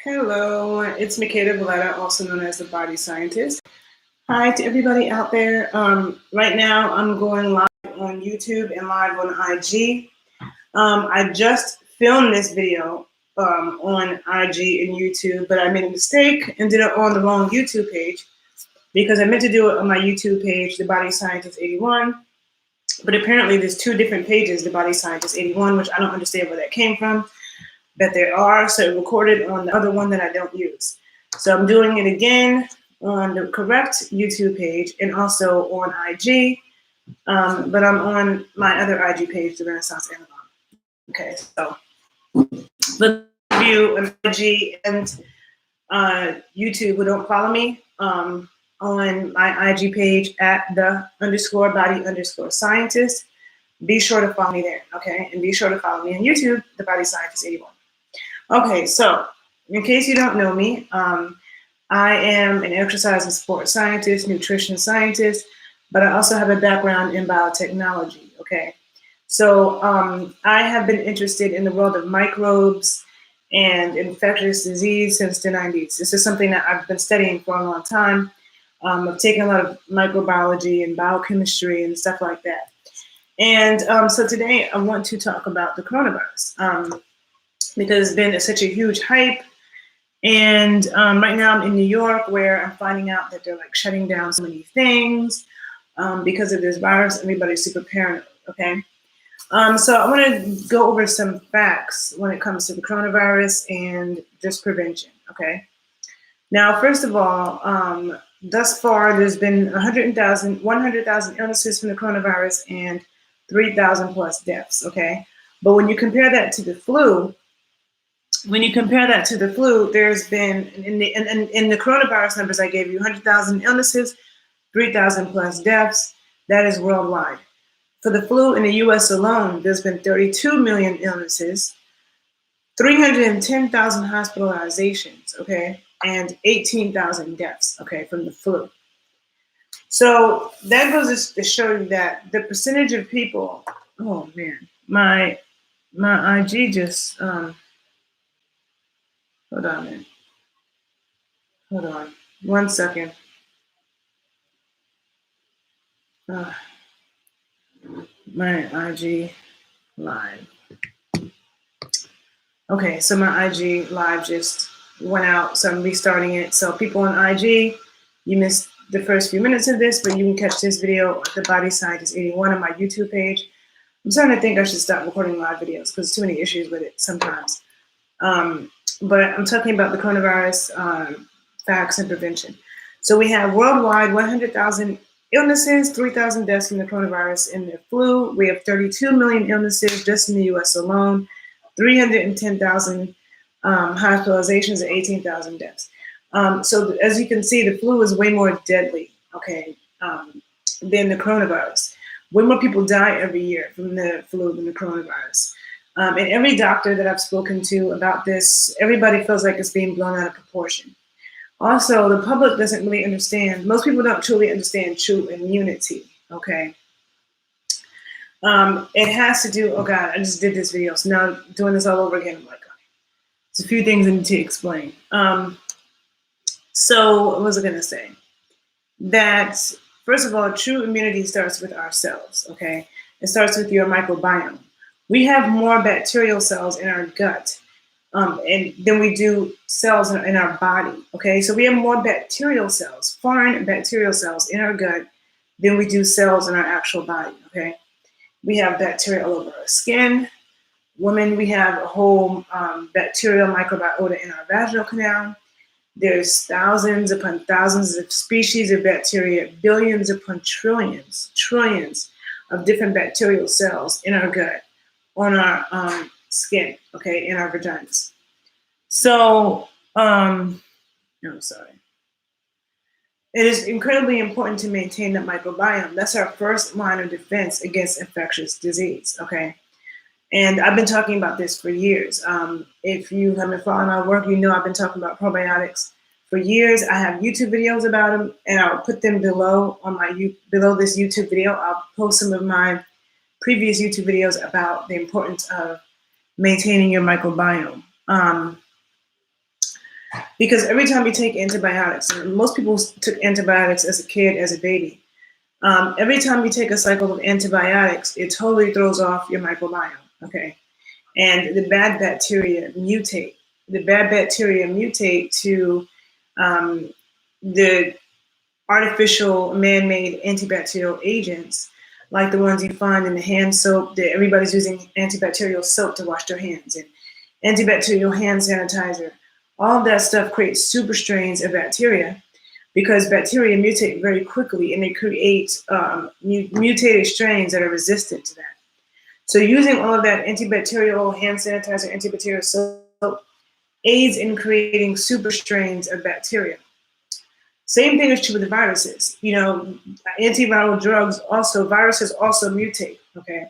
Hello, it's Makeda, Voletta, also known as the Body Scientist. Hi to everybody out there. Right now, I'm going live on YouTube and live on IG. I just filmed this video on IG and YouTube, but I made a mistake and did it on the wrong YouTube page because I meant to do it on my YouTube page, The Body Scientist 81. But apparently, there's two different pages, The Body Scientist 81, which I don't understand where that came from. That there are, so it recorded on the other one that I don't use. So I'm doing it again on the correct YouTube page and also on IG, but I'm on my other IG page, the Renaissance Amazon. Okay, so for you on IG and YouTube who don't follow me, on my IG page at the_body_scientist, be sure to follow me there, okay? And be sure to follow me on YouTube, The Body Scientist 81. Okay, so in case you don't know me, I am an exercise and sport scientist, nutrition scientist, but I also have a background in biotechnology, okay? So I have been interested in the world of microbes and infectious disease since the 90s. This is something that I've been studying for a long time. I've taken a lot of microbiology and biochemistry and stuff like that. And so today I want to talk about the coronavirus. Because it's been such a huge hype. And right now I'm in New York where I'm finding out that they're like shutting down so many things because of this virus. Everybody's super paranoid, okay? So I want to go over some facts when it comes to the coronavirus and just prevention, okay? Now, first of all, thus far there's been 100,000 illnesses from the coronavirus and 3,000 plus deaths, okay? But when you compare that to the flu, there's been, in the coronavirus numbers I gave you, 100,000 illnesses, 3,000 plus deaths. That is worldwide. For the flu in the US alone, there's been 32 million illnesses, 310,000 hospitalizations, okay, and 18,000 deaths, okay, from the flu. So that goes to show you that the percentage of people, oh man, my IG just, hold on a minute. Hold on 1 second. My IG live. Okay, so my IG live just went out, so I'm restarting it. So people on IG, you missed the first few minutes of this, but you can catch this video at The Body Scientist 81 on my YouTube page. I'm starting to think I should stop recording live videos because too many issues with it sometimes. But I'm talking about the coronavirus facts and prevention. So we have worldwide 100,000 illnesses, 3,000 deaths from the coronavirus. In the flu, we have 32 million illnesses just in the US alone, 310,000 hospitalizations and 18,000 deaths. So as you can see, the flu is way more deadly, okay, than the coronavirus. Way more people die every year from the flu than the coronavirus. And every doctor that I've spoken to about this, everybody feels like it's being blown out of proportion. Also, the public doesn't really understand. Most people don't truly understand true immunity, okay? It has to do, oh God, I just did this video, so now doing this all over again, I'm like, there's a few things I need to explain. So what was I gonna say? That, first of all, true immunity starts with ourselves, okay? It starts with your microbiome. We have more bacterial cells in our gut and than we do cells in our body, okay? So we have more bacterial cells, foreign bacterial cells in our gut than we do cells in our actual body, okay? We have bacteria all over our skin. Women, we have a whole bacterial microbiota in our vaginal canal. There's thousands upon thousands of species of bacteria, billions upon trillions of different bacterial cells in our gut, on our skin, okay, in our vaginas. So, I'm sorry. It is incredibly important to maintain the microbiome. That's our first line of defense against infectious disease, okay? And I've been talking about this for years. If you haven't followed my work, you know I've been talking about probiotics for years. I have YouTube videos about them, and I'll put them below on below this YouTube video. I'll post some of my previous YouTube videos about the importance of maintaining your microbiome. Because every time you take antibiotics, and most people took antibiotics as a kid, as a baby, every time you take a cycle of antibiotics, it totally throws off your microbiome, okay? And the bad bacteria mutate. The bad bacteria mutate to the artificial man-made antibacterial agents, like the ones you find in the hand soap, that everybody's using antibacterial soap to wash their hands, and antibacterial hand sanitizer. All of that stuff creates super strains of bacteria, because bacteria mutate very quickly, and they create mutated strains that are resistant to that. So using all of that antibacterial hand sanitizer, antibacterial soap, aids in creating super strains of bacteria. Same thing is true with the viruses. You know, antiviral drugs also, viruses also mutate, okay?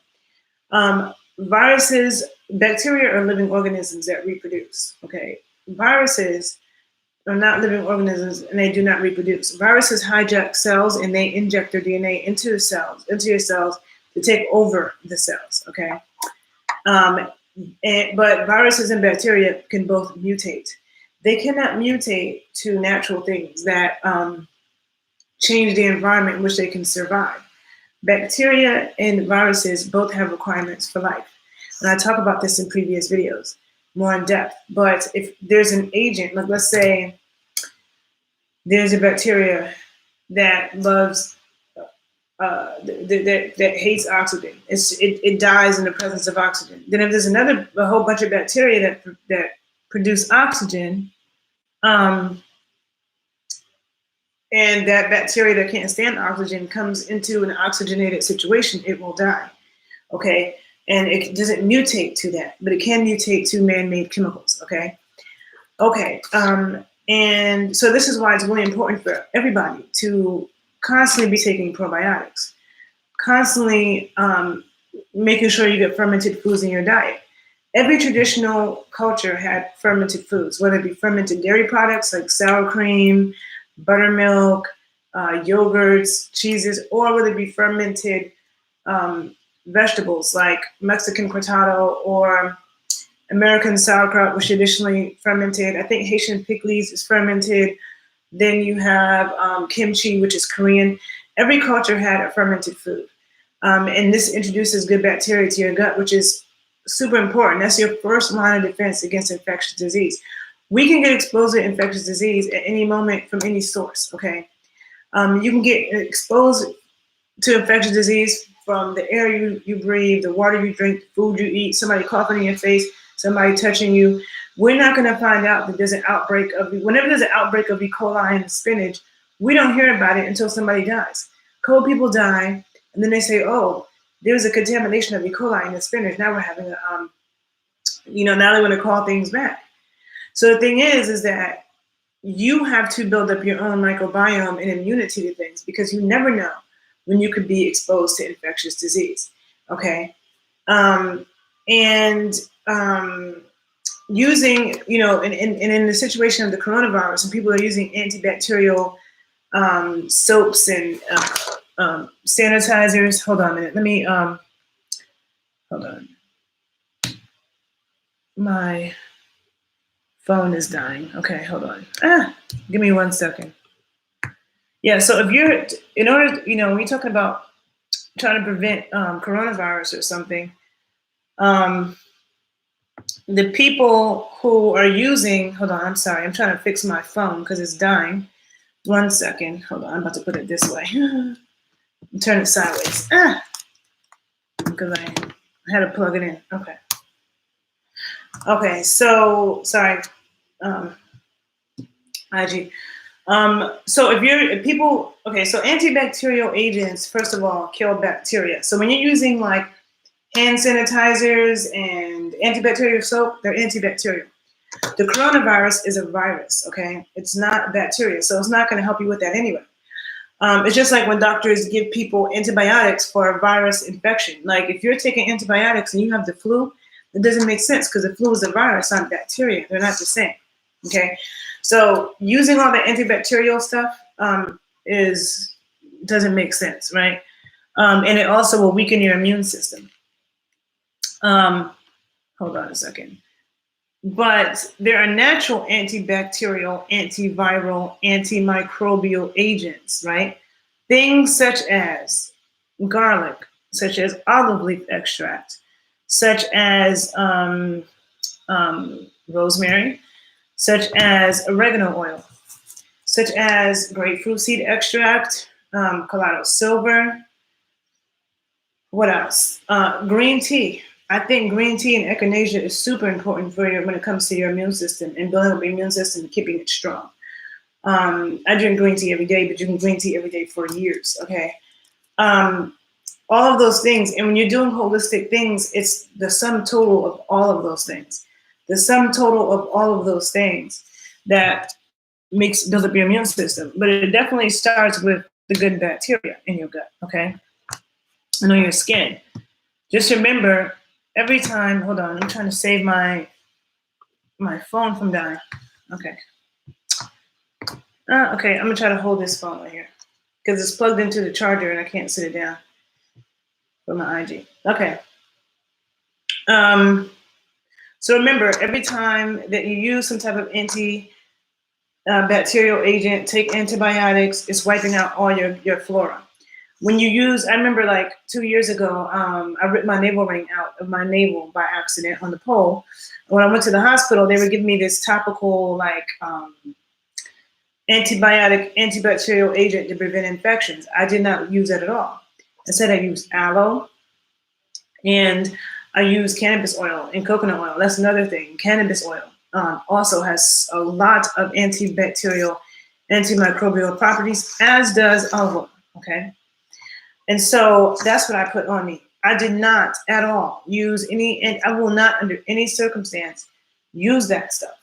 Viruses, bacteria are living organisms that reproduce, okay? Viruses are not living organisms, and they do not reproduce. Viruses hijack cells, and they inject their DNA into the cells, into your cells, to take over the cells, okay? But viruses and bacteria can both mutate. They cannot mutate to natural things that change the environment in which they can survive. Bacteria and viruses both have requirements for life. And I talk about this in previous videos, more in depth. But if there's an agent, like let's say there's a bacteria that loves, that hates oxygen. It dies in the presence of oxygen. Then if there's a whole bunch of bacteria that produce oxygen, and that bacteria that can't stand oxygen comes into an oxygenated situation, it will die, okay? And it doesn't mutate to that, but it can mutate to man-made chemicals, okay? Okay, and so this is why it's really important for everybody to constantly be taking probiotics, constantly making sure you get fermented foods in your diet. Every traditional culture had fermented foods, whether it be fermented dairy products like sour cream, buttermilk, yogurts, cheeses, or whether it be fermented vegetables like Mexican cortado or American sauerkraut, which traditionally fermented. I think Haitian pickles is fermented. Then you have kimchi, which is Korean. Every culture had a fermented food. And this introduces good bacteria to your gut, which is super important. That's your first line of defense against infectious disease. We can get exposed to infectious disease at any moment from any source, okay? You can get exposed to infectious disease from the air you breathe, the water you drink, the food you eat, somebody coughing in your face, somebody touching you. We're not gonna find out that there's an outbreak of, whenever there's an outbreak of E. coli in spinach, we don't hear about it until somebody dies. Cold people die, and then they say, oh, there was a contamination of E. coli in the spinach. Now we're having a, now they want to call things back. So the thing is that you have to build up your own microbiome and immunity to things, because you never know when you could be exposed to infectious disease, okay? Using, and in the situation of the coronavirus, and people are using antibacterial soaps and sanitizers. Hold on a minute. Let me, hold on. My phone is dying. Okay, hold on. Give me 1 second. Yeah, so if you're, in order, when you're talking about trying to prevent coronavirus or something, the people who are using, hold on, I'm sorry, I'm trying to fix my phone because it's dying. 1 second, hold on, I'm about to put it this way. Turn it sideways. Because I had to plug it in. Okay. Okay, so sorry, IG. So so antibacterial agents, first of all, kill bacteria. So when you're using like hand sanitizers and antibacterial soap, they're antibacterial. The coronavirus is a virus, okay? It's not bacteria, so it's not going to help you with that anyway. It's just like when doctors give people antibiotics for a virus infection. Like if you're taking antibiotics and you have the flu, it doesn't make sense because the flu is a virus, not bacteria. They're not the same, okay? So using all the antibacterial stuff doesn't make sense, right? And it also will weaken your immune system. Hold on a second. But there are natural antibacterial, antiviral, antimicrobial agents, right? Things such as garlic, such as olive leaf extract, such as rosemary, such as oregano oil, such as grapefruit seed extract, Colorado silver. What else? Green tea. I think green tea and echinacea is super important for you when it comes to your immune system and building up your immune system and keeping it strong. I drink green tea every day, but you can green tea every day for years. Okay. All of those things. And when you're doing holistic things, it's the sum total of all of those things. The sum total of all of those things that builds up your immune system. But it definitely starts with the good bacteria in your gut. Okay. And on your skin. Just remember, every time, hold on, I'm trying to save my phone from dying. Okay. Okay, I'm gonna try to hold this phone right here because it's plugged into the charger and I can't sit it down for my IG. Okay. So remember, every time that you use some type of bacterial agent, take antibiotics, it's wiping out all your flora. When you use, I remember like 2 years ago, I ripped my navel ring out of my navel by accident on the pole. When I went to the hospital, they were giving me this topical like antibacterial agent to prevent infections. I did not use that at all. Instead, I used aloe and I used cannabis oil and coconut oil. That's another thing. Cannabis oil also has a lot of antibacterial, antimicrobial properties, as does olive oil. Okay. And so that's what I put on me. I did not at all use any, and I will not under any circumstance use that stuff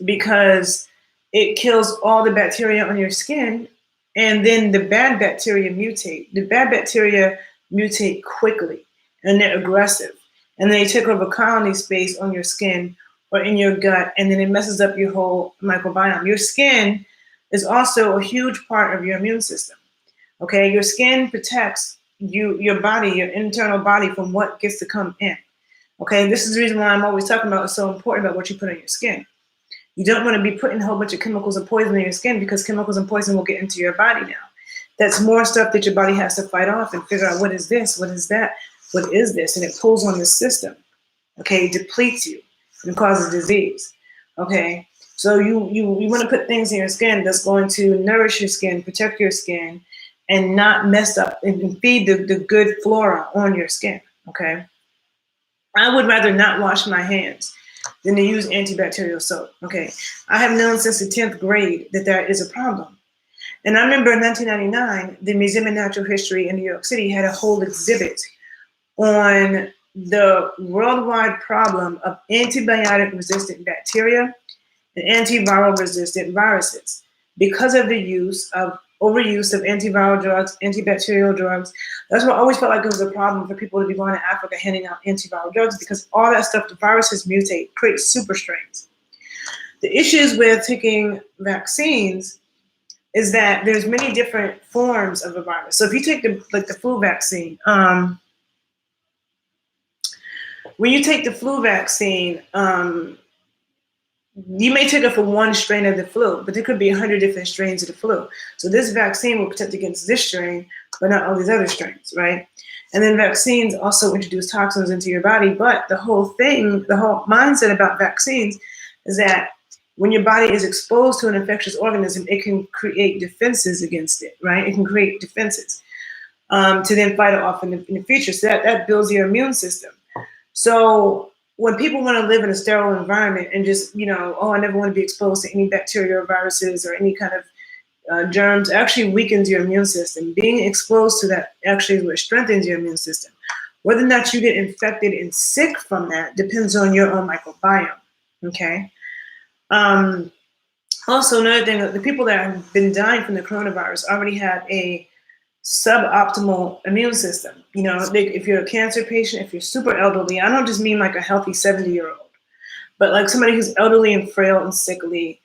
because it kills all the bacteria on your skin, and then the bad bacteria mutate. The bad bacteria mutate quickly, and they're aggressive, and they take over colony space on your skin or in your gut, and then it messes up your whole microbiome. Your skin is also a huge part of your immune system. Okay, your skin protects your body, your internal body from what gets to come in. Okay, this is the reason why I'm always talking about it's so important about what you put on your skin. You don't want to be putting a whole bunch of chemicals and poison in your skin because chemicals and poison will get into your body now. That's more stuff that your body has to fight off and figure out what is this, what is that, what is this, and it pulls on the system. Okay, it depletes you and causes disease. Okay, so you want to put things in your skin that's going to nourish your skin, protect your skin, and not mess up and feed the good flora on your skin. Okay, I would rather not wash my hands than to use antibacterial soap. Okay, I have known since the 10th grade that is a problem. And I remember in 1999, the Museum of Natural History in New York City had a whole exhibit on the worldwide problem of antibiotic-resistant bacteria and antiviral-resistant viruses because of the overuse of antiviral drugs, antibacterial drugs. That's what I always felt like it was a problem for people to be going to Africa handing out antiviral drugs because all that stuff, the viruses mutate, create super strains. The issues with taking vaccines is that there's many different forms of a virus. So if you take the flu vaccine, when you take the flu vaccine, you may take it for one strain of the flu, but there could be 100 different strains of the flu. So this vaccine will protect against this strain, but not all these other strains, right? And then vaccines also introduce toxins into your body. But the whole mindset about vaccines is that when your body is exposed to an infectious organism, it can create defenses against it, right? It can create defenses to then fight it off in the future. So that builds your immune system. So when people want to live in a sterile environment and just, I never want to be exposed to any bacteria or viruses or any kind of germs, actually weakens your immune system. Being exposed to that actually is what strengthens your immune system. Whether or not you get infected and sick from that depends on your own microbiome, okay? Also, another thing, the people that have been dying from the coronavirus already have a suboptimal immune system. If you're a cancer patient, if you're super elderly, I don't just mean like a healthy 70-year-old, but like somebody who's elderly and frail and sickly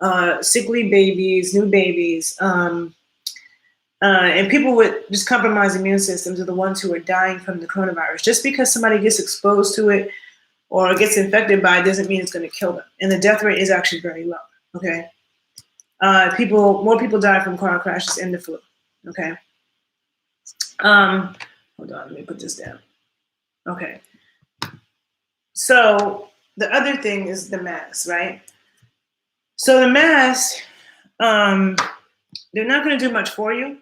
babies, new babies, and people with just compromised immune systems are the ones who are dying from the coronavirus. Just because somebody gets exposed to it or gets infected by it doesn't mean it's going to kill them. And the death rate is actually very low. Okay. More people die from car crashes and the flu. Okay. Hold on, let me put this down. Okay. So the other thing is the masks, right? So the masks, they're not going to do much for you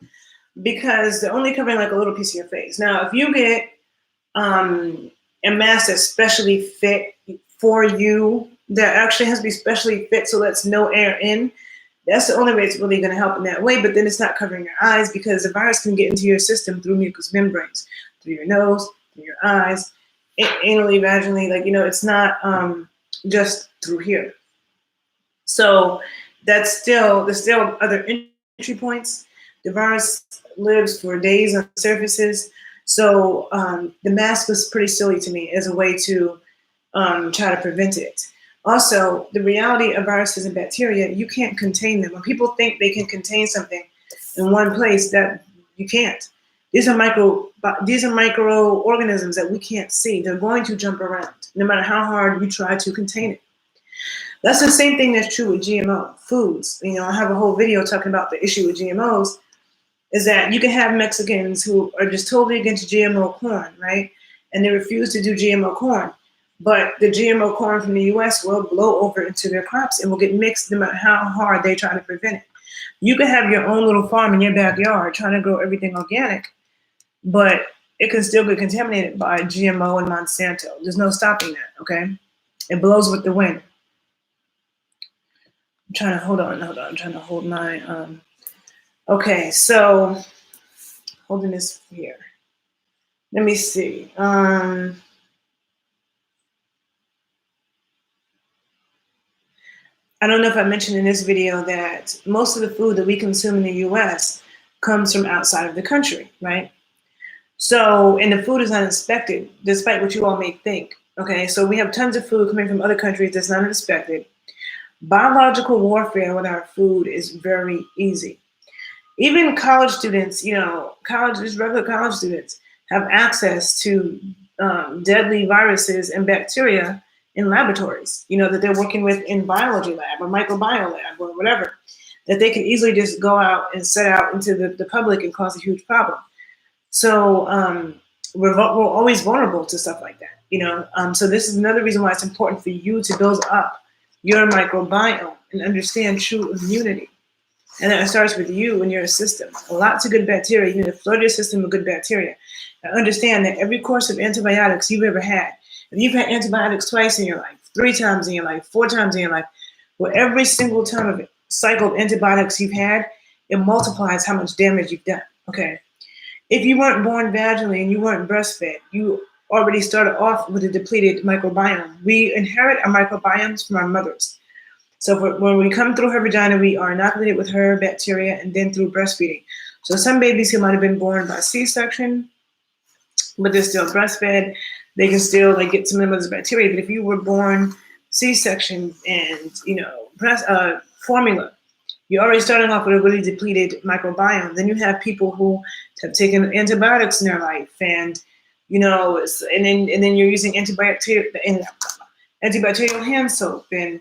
because they're only covering like a little piece of your face. Now, if you get a mask that's specially fit for you, that actually has to be specially fit so that's no air in, that's the only way it's really going to help in that way. But then it's not covering your eyes because the virus can get into your system through mucous membranes, through your nose, through your eyes, anally, vaginally. Like, it's not just through here. So there's still other entry points. The virus lives for days on surfaces. So the mask was pretty silly to me as a way to try to prevent it. Also, the reality of viruses and bacteria, you can't contain them. When people think they can contain something in one place, that you can't. These are microorganisms that we can't see. They're going to jump around, no matter how hard you try to contain it. That's the same thing that's true with GMO foods. I have a whole video talking about the issue with GMOs, is that you can have Mexicans who are just totally against GMO corn, right? And they refuse to do GMO corn. But the GMO corn from the US will blow over into their crops and will get mixed no matter how hard they try to prevent it. You can have your own little farm in your backyard trying to grow everything organic, but it can still get contaminated by GMO and Monsanto. There's no stopping that, okay? It blows with the wind. I'm trying to hold on. I'm trying to hold my, okay, so holding this here. Let me see. I don't know if I mentioned in this video that most of the food that we consume in the US comes from outside of the country, right? So, and the food is not inspected, despite what you all may think, okay? So we have tons of food coming from other countries that's not inspected. Biological warfare with our food is very easy. Even college students, just regular college students have access to deadly viruses and bacteria in laboratories, that they're working with in biology lab or microbiome lab or whatever, that they can easily just go out and set out into the public and cause a huge problem. So we're always vulnerable to stuff like that, so this is another reason why it's important for you to build up your microbiome and understand true immunity. And that starts with you and your system. Lots of good bacteria. You need to flood your system with good bacteria. And understand that every course of antibiotics you've ever had, if you've had antibiotics twice in your life, 3 times in your life, 4 times in your life, well, every single time of cycle of antibiotics you've had, it multiplies how much damage you've done, okay? If you weren't born vaginally and you weren't breastfed, you already started off with a depleted microbiome. We inherit our microbiomes from our mothers. So when we come through her vagina, we are inoculated with her bacteria and then through breastfeeding. So some babies who might have been born by C-section, but they're still breastfed, they can still get some of the mother's bacteria. But if you were born C-section and, formula, you're already starting off with a really depleted microbiome. Then you have people who have taken antibiotics in their life and, and then you're using antibacterial hand soap. And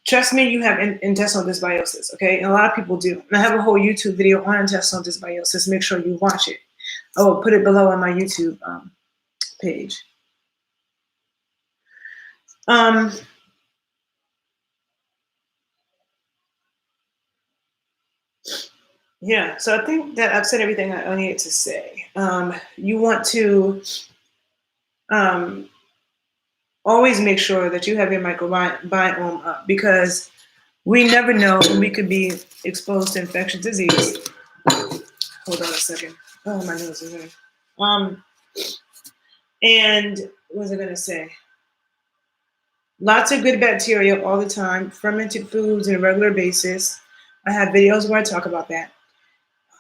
trust me, you have intestinal dysbiosis, okay? And a lot of people do. And I have a whole YouTube video on intestinal dysbiosis. Make sure you watch it. I will put it below on my YouTube page. Yeah, so I think that I've said everything I needed to say. You want to always make sure that you have your microbiome up because we never know when we could be exposed to infectious disease. Hold on a second. Oh, my nose is running. And what was I going to say? Lots of good bacteria all the time, fermented foods on a regular basis. I have videos where I talk about that.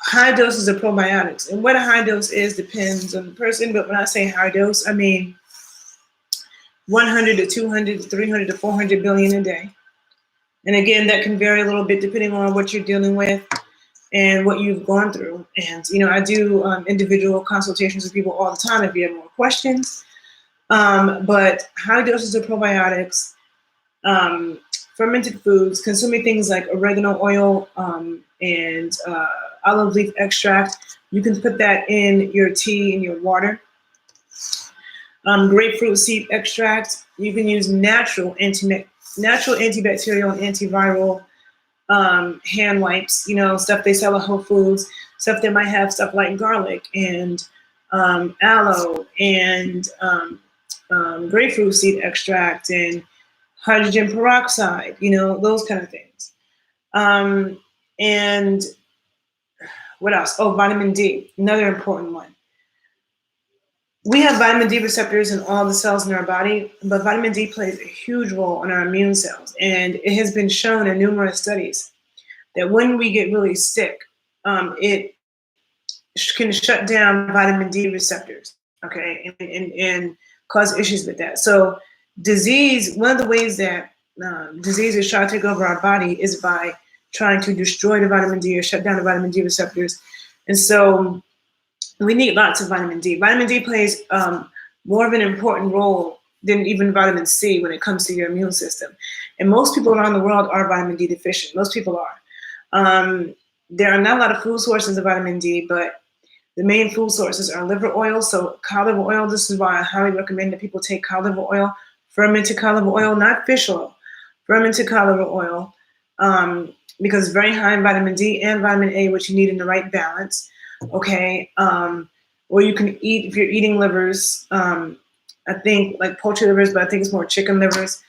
High doses of probiotics. And what a high dose is depends on the person, but when I say high dose, I mean 100 to 200 to 300 to 400 billion a day. And again, that can vary a little bit depending on what you're dealing with and what you've gone through. And, I do individual consultations with people all the time if you have more questions. But high doses of probiotics, fermented foods, consuming things like oregano oil and olive leaf extract. You can put that in your tea, in your water. Grapefruit seed extract. You can use natural antibacterial and antiviral hand wipes. Stuff they sell at Whole Foods. Stuff that might have stuff like garlic and aloe and grapefruit seed extract and hydrogen peroxide. Those kind of things. And what else? Oh, vitamin D, another important one. We have vitamin D receptors in all the cells in our body, but vitamin D plays a huge role in our immune cells. And it has been shown in numerous studies that when we get really sick, it can shut down vitamin D receptors, okay, and cause issues with that. So disease, one of the ways that diseases try to take over our body is by trying to destroy the vitamin D or shut down the vitamin D receptors. And so we need lots of vitamin D. Vitamin D plays more of an important role than even vitamin C when it comes to your immune system. And most people around the world are vitamin D deficient. Most people are. There are not a lot of food sources of vitamin D, but the main food sources are liver oil. So cod liver oil, this is why I highly recommend that people take cod liver oil, fermented cod liver oil, not fish oil, fermented cod liver oil, because it's very high in vitamin D and vitamin A, which you need in the right balance. Okay. Or you can eat, if you're eating livers, I think like poultry livers, but I think it's more chicken livers.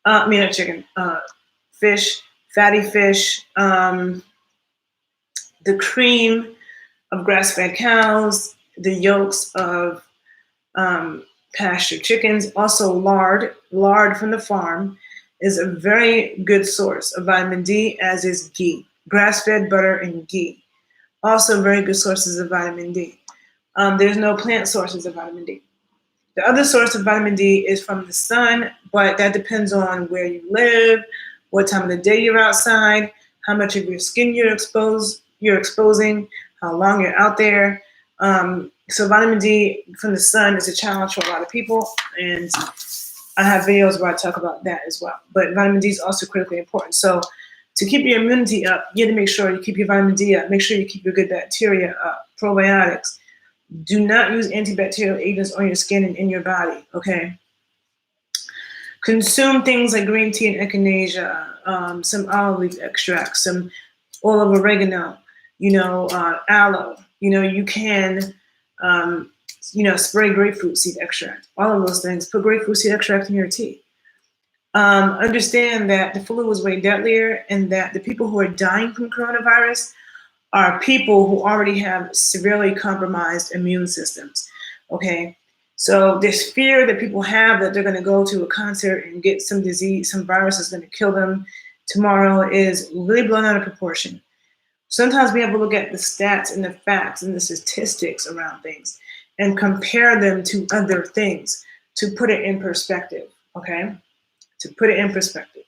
Not chicken, fish, fatty fish, the cream of grass-fed cows, the yolks of pasture chickens, also lard from the farm is a very good source of vitamin D, as is ghee, grass-fed butter and ghee. Also very good sources of vitamin D. There's no plant sources of vitamin D. The other source of vitamin D is from the sun, but that depends on where you live, what time of the day you're outside, how much of your skin you're exposing, how long you're out there. So vitamin D from the sun is a challenge for a lot of people, and I have videos where I talk about that as well. But vitamin D is also critically important. So to keep your immunity up, you have to make sure you keep your vitamin D up. Make sure you keep your good bacteria up. Probiotics. Do not use antibacterial agents on your skin and in your body, okay? Consume things like green tea and echinacea, some olive leaf extract, some oil of oregano, aloe. You can, spray grapefruit seed extract. All of those things. Put grapefruit seed extract in your tea. Understand that the flu is way deadlier, and that the people who are dying from coronavirus are people who already have severely compromised immune systems, okay? So this fear that people have that they're going to go to a concert and get some disease, some virus is going to kill them tomorrow is really blown out of proportion. Sometimes we have to look at the stats and the facts and the statistics around things and compare them to other things to put it in perspective, okay? To put it in perspective.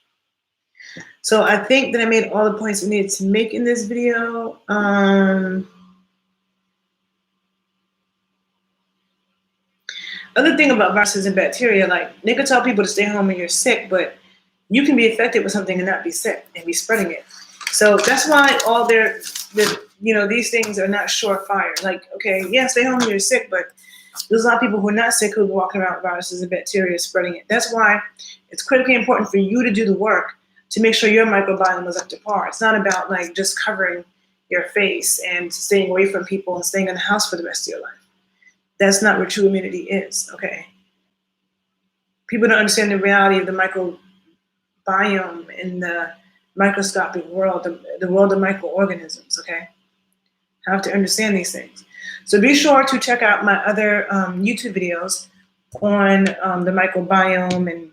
So I think that I made all the points I needed to make in this video. Other thing about viruses and bacteria, like they could tell people to stay home when you're sick, but you can be affected with something and not be sick and be spreading it. So that's why all these things are not surefire. Like, okay, yeah, stay home when you're sick, but there's a lot of people who are not sick who are walking around with viruses and bacteria spreading it. That's why it's critically important for you to do the work to make sure your microbiome is up to par. It's not about like just covering your face and staying away from people and staying in the house for the rest of your life. That's not what true immunity is, okay? People don't understand the reality of the microbiome in the microscopic world, the world of microorganisms, okay? Have to understand these things. So be sure to check out my other YouTube videos on the microbiome.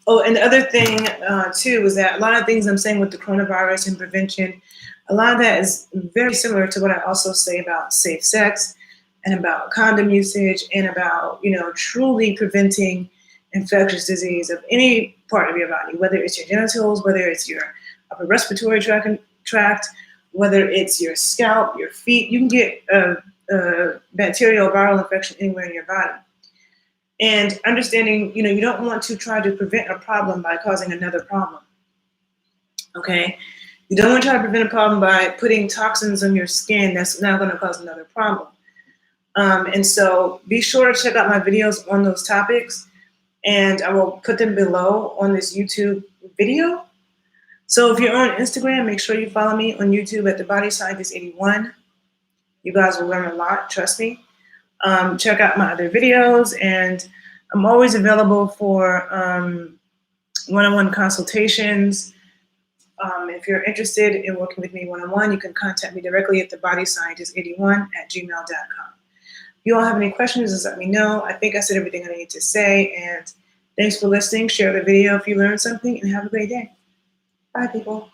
And the other thing too is that a lot of things I'm saying with the coronavirus and prevention, a lot of that is very similar to what I also say about safe sex and about condom usage and about, truly preventing infectious disease of any part of your body, whether it's your genitals, whether it's your upper respiratory tract, whether it's your scalp, your feet. You can get a bacterial viral infection anywhere in your body. And understanding, you don't want to try to prevent a problem by causing another problem. Okay? You don't want to try to prevent a problem by putting toxins on your skin that's now going to cause another problem. And so be sure to check out my videos on those topics, and I will put them below on this YouTube video. So if you're on Instagram, make sure you follow me on YouTube at TheBodyScientist81. You guys will learn a lot, trust me. Check out my other videos, and I'm always available for one-on-one consultations. If you're interested in working with me one-on-one, you can contact me directly at TheBodyScientist81@gmail.com. If you all have any questions, just let me know. I think I said everything I need to say, and thanks for listening. Share the video if you learned something, and have a great day. Bye, people.